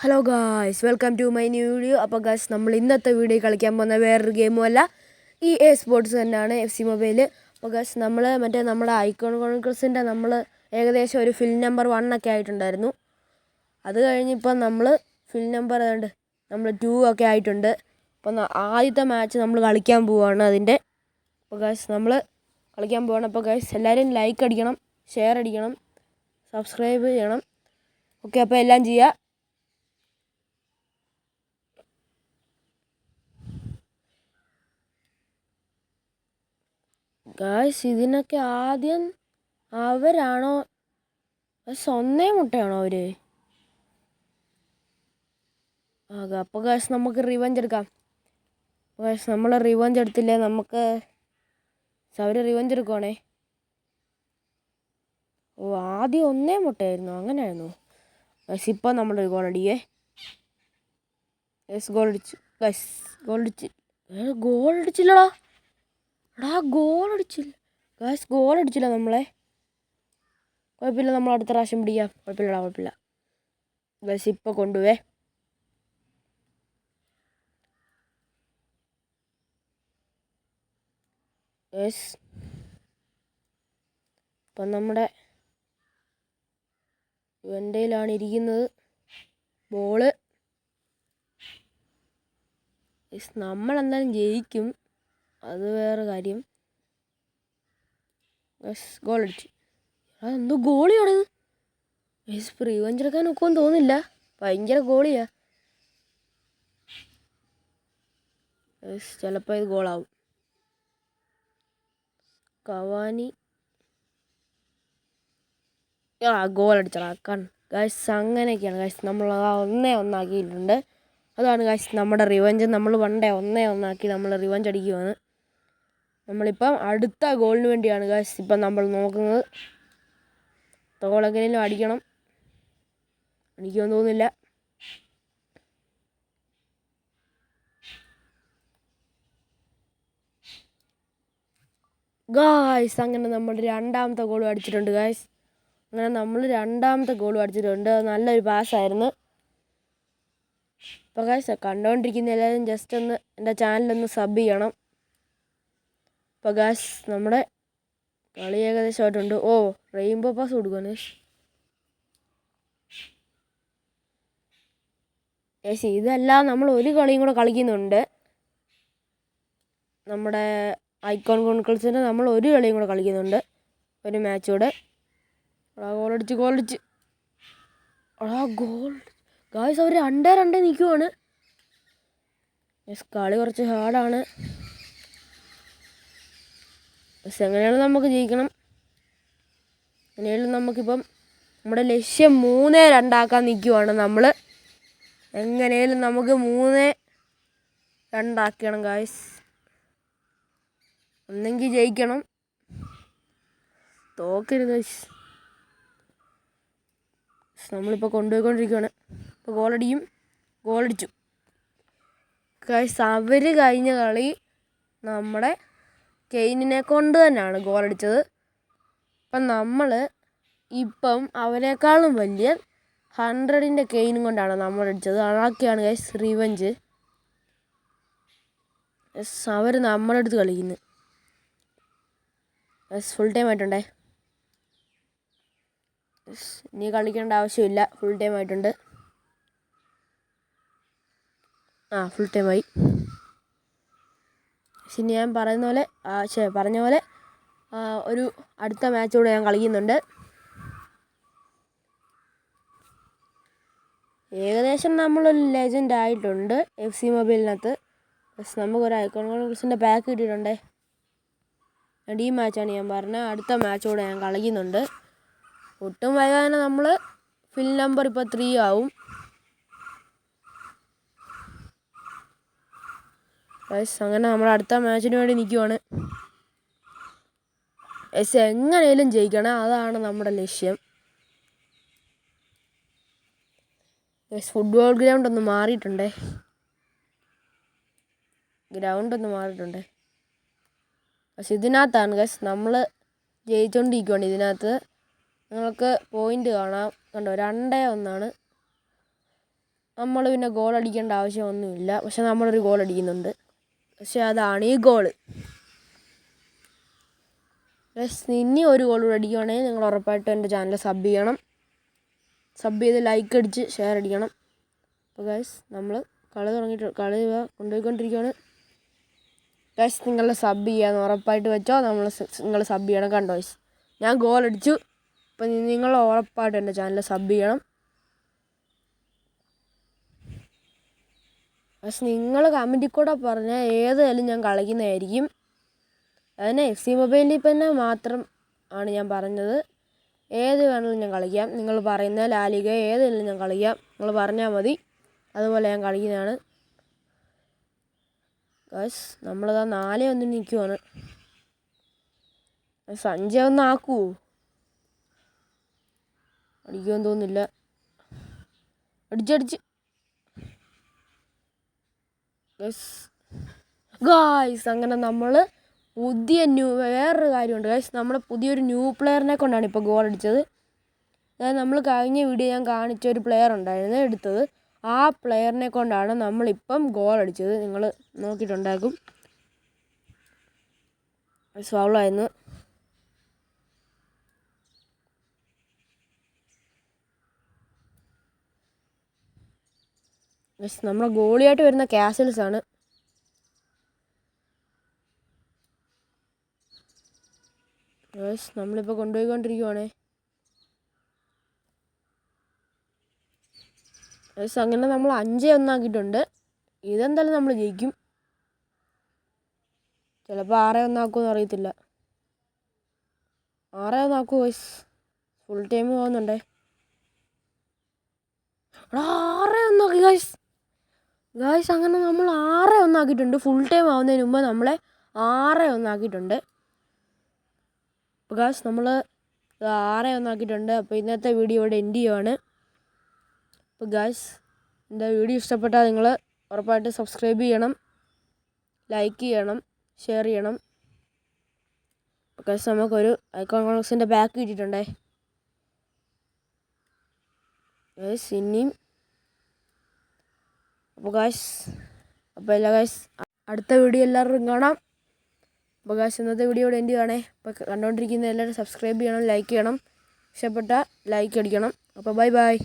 Hello guys, welcome to my new video. അപ്പോൾ guys, നമ്മൾ ഇന്നത്തെ വീഡിയോ കളിക്കാൻ പോകുന്ന വേറൊരു ഗെയിമും അല്ല, സ്പോർട്സ് തന്നെയാണ്, FC മൊബൈൽ. അപ്പോൾ ഗായ്സ്, നമ്മൾ നമ്മുടെ ഐക്കോൺ കോൺക്വസ്റ്റിൻ്റെ നമ്മൾ ഏകദേശം ഒരു ഫിൽ നമ്പർ 1 ഒക്കെ ആയിട്ടുണ്ടായിരുന്നു. അത് കഴിഞ്ഞിപ്പോൾ നമ്മൾ ഫിൽ നമ്പർ നമ്മൾ 2 ഒക്കെ ആയിട്ടുണ്ട്. അപ്പോൾ ആദ്യത്തെ മാച്ച് നമ്മൾ കളിക്കാൻ പോവുകയാണ് അതിൻ്റെ. അപ്പോൾ ഗായ്സ്, നമ്മൾ കളിക്കാൻ പോവുകയാണ്. അപ്പോൾ ഗായ്സ്, എല്ലാവരും ലൈക്ക് അടിക്കണം, ഷെയർ അടിക്കണം, സബ്സ്ക്രൈബ് ചെയ്യണം. ഓക്കെ, അപ്പോൾ എല്ലാം ചെയ്യുക. ഗായ്സ്, ഇതിനൊക്കെ ആദ്യം അവരാണോ സ്വന്തം മുട്ടയാണോ അവർ? അപ്പോൾ ഗായ്സ്, നമുക്ക് റിവഞ്ച് എടുക്കാം. ഗായ്സ്, നമ്മൾ റിവഞ്ച് എടുത്തില്ലേ, നമുക്ക് അവർ റിവഞ്ച് എടുക്കുവാണേ. ആദ്യം ഒന്നേ മുട്ടയായിരുന്നു, അങ്ങനെയായിരുന്നു ഗായ്സ്. ഇപ്പോൾ നമ്മളൊരു ഗോൾ അടിയേ. ഗോൾ അടിച്ചു ഗായ്സ്, ഗോൾ അടിച്ചില്ലടാ. ഗോൾ അടിച്ചില്ല ഗായ്സ്, ഗോൾ അടിച്ചില്ല നമ്മളെ. കുഴപ്പമില്ല, നമ്മൾ അടുത്ത പ്രാവശ്യം പിടിക്കാം. കുഴപ്പമില്ല ഗായ്സ്. ഇപ്പോൾ കൊണ്ടുപോവേ. ഗായ്സ്, ഇപ്പം നമ്മുടെ വെണ്ടയിലാണ് ഇരിക്കുന്നത് ബോള്. നമ്മളെന്തായാലും ജയിക്കും, അത് വേറെ കാര്യം. ഗോൾ അടിച്ചു. എന്തോ ഗോളിയാണത്. റിവഞ്ച് എടുക്കാൻ ഒക്കുമെന്ന് തോന്നില്ല, ഭയങ്കര ഗോളിയാ. ചിലപ്പോൾ ഇത് ഗോളാവും. കവാനി ഗോൾ അടിച്ചടാക്കാൻ ഗായ്സ്. അങ്ങനെയൊക്കെയാണ് ഗായ്സ്, നമ്മൾ 1-1 ആക്കിയിട്ടുണ്ട്. അതാണ് ഗായ്സ് നമ്മുടെ റിവഞ്ച്. നമ്മൾ 1-1 ആക്കി നമ്മൾ റിവഞ്ച് അടിക്കുവാണ്. നമ്മളിപ്പം അടുത്ത ഗോളിന് വേണ്ടിയാണ് ഗായ്സ് ഇപ്പം നമ്മൾ നോക്കുന്നത്. ഗോൾ എങ്ങനെയും അടിക്കണം, അടിക്കുമെന്ന് തോന്നുന്നില്ല. ഗായ്സ്, അങ്ങനെ നമ്മൾ രണ്ടാമത്തെ ഗോളും അടിച്ചിട്ടുണ്ട് ഗായ്സ്. അങ്ങനെ നമ്മൾ രണ്ടാമത്തെ ഗോളും അടിച്ചിട്ടുണ്ട്. നല്ലൊരു പാസ്സായിരുന്നു. അപ്പോൾ ഗായ്സ്, കണ്ടുകൊണ്ടിരിക്കുന്ന എല്ലാവരും ജസ്റ്റ് ഒന്ന് എൻ്റെ ചാനലൊന്ന് സബ് ചെയ്യണം. അപ്പോൾ ഗായ്സ്, നമ്മുടെ കളി ഏകദേശമായിട്ടുണ്ട്. റെയിൻബോ പാസ് കൊടുക്കുവാണ് ഗായ്സ്. ഇതെല്ലാം നമ്മൾ ഒരു കളിയും കൂടെ കളിക്കുന്നുണ്ട്. നമ്മുടെ ഐക്കോൺ കോൺക്വസ്റ്റിൻ്റെ നമ്മൾ ഒരു കളിയും കൂടെ കളിക്കുന്നുണ്ട്, ഒരു മാച്ച് കൂടെ. ഗോളടിച്ച് ഗോൾ ഗായ്സ്, അവർ 2-2 നിൽക്കുവാണ്. കളി കുറച്ച് ഹാർഡാണ്. എങ്ങനെയാണ് നമുക്ക് ജയിക്കണം. എങ്ങനെയാലും നമുക്കിപ്പം നമ്മുടെ ലക്ഷ്യം 3-2 ആക്കാൻ നിൽക്കുവാണ് നമ്മൾ. എങ്ങനെയാലും നമുക്ക് 3-2 ആക്കണം ഗായ്സ്. ഒന്നെങ്കിൽ ജയിക്കണം, തോക്കരുത് ഗായ്സ്. നമ്മളിപ്പോൾ കൊണ്ടുപോയിക്കൊണ്ടിരിക്കുകയാണ്. ഇപ്പോൾ ഗോളടിച്ചു ഗായ്സ്. അവർ കഴിഞ്ഞ കളി നമ്മുടെ കെയ്നിനെ കൊണ്ട് തന്നെയാണ് ഗോളടിച്ചത്. അപ്പം നമ്മൾ ഇപ്പം അവനേക്കാളും വലിയ 100ൻ്റെ കെയ്നും കൊണ്ടാണ് നമ്മൾ അടിച്ചത്. അതൊക്കെയാണ് ഗൈസ് റിവഞ്ച്. അവർ നമ്മുടെ അടുത്ത് കളിക്കുന്നു. ഫുൾ ടൈം ആയിട്ടുണ്ടേ. ഇനി കളിക്കേണ്ട ആവശ്യമില്ല, ഫുൾ ടൈം ആയിട്ടുണ്ട്. ഫുൾ ടൈമായി. പക്ഷെ ഞാൻ പറഞ്ഞ പോലെ ഒരു അടുത്ത മാച്ച് കൂടെ ഞാൻ കളിക്കുന്നുണ്ട്. ഏകദേശം നമ്മളൊരു ലെജൻഡ് ആയിട്ടുണ്ട് FC മൊബൈലിനകത്ത്. പക്ഷെ നമുക്കൊരു ഐക്കോൺ കോൺക്വസ്റ്റിൻ്റെ പാക്ക് കിട്ടിയിട്ടുണ്ടേ. ഈ മാച്ചാണ് ഞാൻ പറഞ്ഞത്. അടുത്ത മാച്ച് കൂടെ ഞാൻ കളിക്കുന്നുണ്ട്. ഒട്ടും വൈകാതെ നമ്മൾ ഫിൽ നമ്പർ ഇപ്പോൾ 3 ആവും. അങ്ങനെ നമ്മൾ അടുത്ത മാച്ചിന് വേണ്ടി നിൽക്കുവാണ്. എങ്ങനെയും ജയിക്കണം, അതാണ് നമ്മുടെ ലക്ഷ്യം. ഫുട്ബോൾ ഗ്രൗണ്ട് ഒന്ന് മാറിയിട്ടുണ്ടേ. പക്ഷെ ഇതിനകത്താണ് ഗസ് നമ്മൾ ജയിച്ചുകൊണ്ടിരിക്കുകയാണ്. ഇതിനകത്ത് നിങ്ങൾക്ക് പോയിൻ്റ് കാണാം, കണ്ടോ, 2-1. നമ്മൾ പിന്നെ ഗോൾ അടിക്കേണ്ട ആവശ്യമൊന്നുമില്ല. പക്ഷെ നമ്മളൊരു ഗോൾ അടിക്കുന്നുണ്ട്. പക്ഷെ അതാണ് ഈ ഗോള്. ഇനി ഒരു ഗോൾ കൂടെ അടിക്കുകയാണെങ്കിൽ നിങ്ങൾ ഉറപ്പായിട്ടും എൻ്റെ ചാനൽ സബ് ചെയ്യണം. സബ് ചെയ്ത് ലൈക്ക് അടിച്ച് ഷെയർ അടിക്കണം. അപ്പോൾ ഗൈസ് നമ്മൾ കളി കൊണ്ടുപോയിക്കൊണ്ടിരിക്കുകയാണ്. ഗൈസ് നിങ്ങൾ സബ് ചെയ്യാന്ന് ഉറപ്പായിട്ട് വെച്ചോ. നിങ്ങൾ സബ് ചെയ്യണം. കണ്ടോ ഗൈസ്, ഞാൻ ഗോൾ അടിച്ചു. അപ്പം നിങ്ങൾ ഉറപ്പായിട്ട് എൻ്റെ ചാനൽ സബ് ചെയ്യണം. പക്ഷെ നിങ്ങൾ കമൻറ്റിൽ കൂടെ പറഞ്ഞാൽ ഏതായാലും ഞാൻ കളിക്കുന്നതായിരിക്കും. അതിന് FC മൊബൈലിൽ തന്നെ മാത്രം ആണ് ഞാൻ പറഞ്ഞത്. ഏത് വേണമെങ്കിലും ഞാൻ കളിക്കാം. നിങ്ങൾ പറയുന്ന ലാലിക ഏതെങ്കിലും ഞാൻ കളിക്കാം. നിങ്ങൾ പറഞ്ഞാൽ മതി, അതുപോലെ ഞാൻ കളിക്കുന്നതാണ്. ഗൈസ് നമ്മളിതാ 4-1 നിൽക്കുവാണ്. സഞ്ജയ് ഒന്ന് ആക്കുമോ? അടിക്കുമെന്ന് തോന്നുന്നില്ല. അടിച്ചടിച്ച് ഗായ്സ് അങ്ങനെ നമ്മൾ വേറൊരു കാര്യമുണ്ട് ഗൈസ്. നമ്മൾ പുതിയൊരു ന്യൂ പ്ലെയറിനെ കൊണ്ടാണ് ഇപ്പോൾ ഗോൾ അടിച്ചത്. അതായത് നമ്മൾ കഴിഞ്ഞ വീഡിയോ ഞാൻ കാണിച്ച ഒരു പ്ലെയർ ഉണ്ടായിരുന്നു എടുത്തത്. ആ പ്ലെയറിനെ കൊണ്ടാണ് നമ്മളിപ്പം ഗോൾ അടിച്ചത്. നിങ്ങൾ നോക്കിയിട്ടുണ്ടാക്കും. ഫൗളായിരുന്നു. ഗൈസ് നമ്മുടെ ഗോളിയായിട്ട് വരുന്ന കാസിൽസ് ആണ്. ഗൈസ് നമ്മളിപ്പോൾ കൊണ്ടുപോയിക്കൊണ്ടിരിക്കുവാണേ. ഗൈസ് അങ്ങനെ നമ്മൾ 5-1 ആക്കിയിട്ടുണ്ട്. ഇതെന്തായാലും നമ്മൾ ജയിക്കും. ചിലപ്പോൾ 6-1 ആക്കുമെന്ന് അറിയത്തില്ല. 6-1 ആക്കുമോ ഗൈസ്? ഫുൾ ടൈം പോകുന്നുണ്ടേ. 6-1 ആക്കി ഗൈസ്. അങ്ങനെ നമ്മൾ 6-1 ആക്കിയിട്ടുണ്ട്. ഫുൾ ടൈം ആവുന്നതിന് മുമ്പ് നമ്മളെ 6-1 ആക്കിയിട്ടുണ്ട്. അപ്പോൾ ഗൈസ് നമ്മൾ 6-1 ആക്കിയിട്ടുണ്ട്. അപ്പോൾ ഇന്നത്തെ വീഡിയോ ഇവിടെ എൻഡ് ചെയ്യുവാണ്. അപ്പോൾ ഗൈസ് എൻ്റെ വീഡിയോ ഇഷ്ടപ്പെട്ടാൽ നിങ്ങൾ ഉറപ്പായിട്ട് സബ്സ്ക്രൈബ് ചെയ്യണം, ലൈക്ക് ചെയ്യണം, ഷെയർ ചെയ്യണം. ഗൈസ് നമുക്കൊരു ഐക്കോൺ കോൺക്സിൻ്റെ ബാക്ക് കിട്ടിയിട്ടുണ്ടേ. ഗൈസ് ഇനിയും അപ്പോൾ എല്ലാ ഗൈസ് അടുത്ത വീഡിയോ എല്ലാവരും കാണാം. അപ്പോൾ ഗൈസ് ഇന്നത്തെ വീഡിയോ ഇവിടെ എൻഡ് ചെയ്യുകയാണേ. അപ്പോൾ കണ്ടുകൊണ്ടിരിക്കുന്ന എല്ലാവരും സബ്സ്ക്രൈബ് ചെയ്യണം, ലൈക്ക് ചെയ്യണം. ഇഷ്ടപ്പെട്ടാൽ ലൈക്ക് അടിക്കണം. അപ്പോൾ ബൈ.